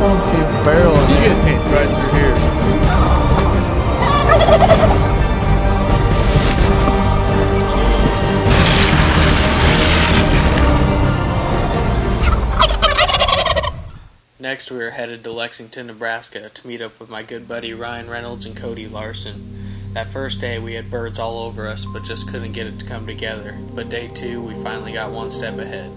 Keep barreling. You guys can't ride through here. Next, we were headed to Lexington, Nebraska to meet up with my good buddy Ryan Reynolds and Cody Larson. That first day, we had birds all over us, but just couldn't get it to come together. But day 2, we finally got one step ahead.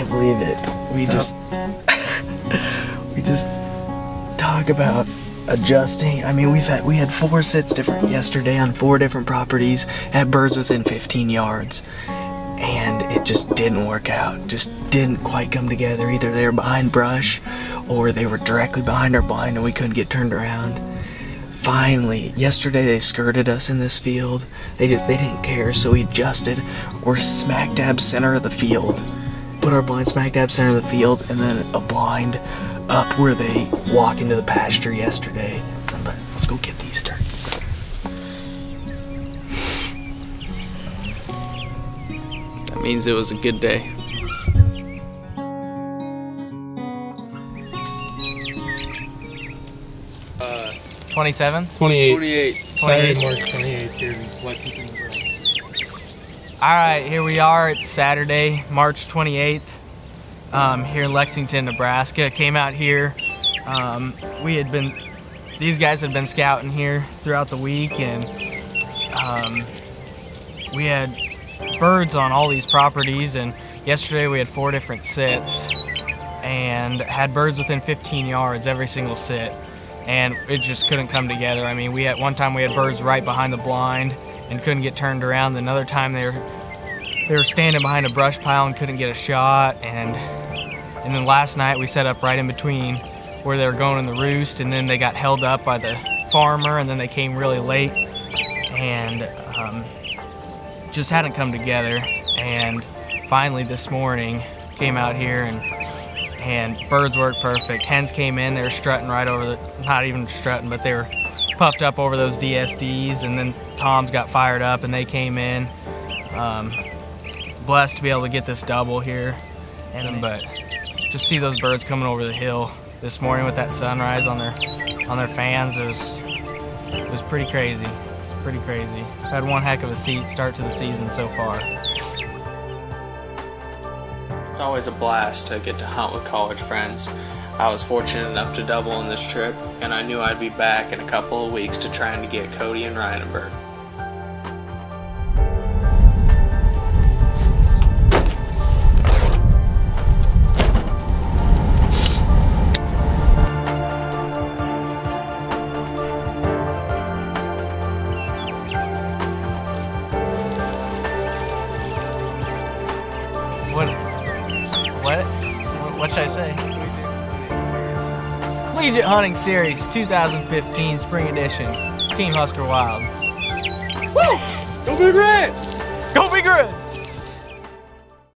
Believe it. We just talk about adjusting. I mean, we had 4 sits different yesterday on 4 different properties, had birds within 15 yards, and it just didn't work out. Just didn't quite come together. Either they were behind brush or they were directly behind our blind and we couldn't get turned around. Finally, yesterday they skirted us in this field. They didn't care, so we adjusted. We're smack dab center of the field. Put our blind smack dab center of the field, and then a blind up where they walk into the pasture yesterday. But let's go get these turkeys. That means it was a good day. Uh, 27? 28. Saturday, March 28th here in Lexington, Nebraska. Alright, here we are. It's Saturday, March 28th, here in Lexington, Nebraska. Came out here. These guys had been scouting here throughout the week, and we had birds on all these properties, and yesterday we had 4 different sits and had birds within 15 yards every single sit, and it just couldn't come together. I mean, one time we had birds right behind the blind and couldn't get turned around. Another time they were standing behind a brush pile and couldn't get a shot, and then last night we set up right in between where they were going in the roost, and then they got held up by the farmer, and then they came really late and just hadn't come together. And finally this morning came out here, and birds worked perfect. Hens came in, they were strutting right over not even strutting, but they were puffed up over those DSDs, and then toms got fired up and they came in. Blessed to be able to get this double here, but just see those birds coming over the hill this morning with that sunrise on their fans. It was pretty crazy. It's pretty crazy. Had one heck of a start to the season so far. It's always a blast to get to hunt with college friends. I was fortunate enough to double on this trip, and I knew I'd be back in a couple of weeks to trying to get Cody and Ryan a bird. What should I say? Collegiate Hunting Series 2015 Spring Edition. Team Husker Wild. Woo! Go Big Red! Go Big Red!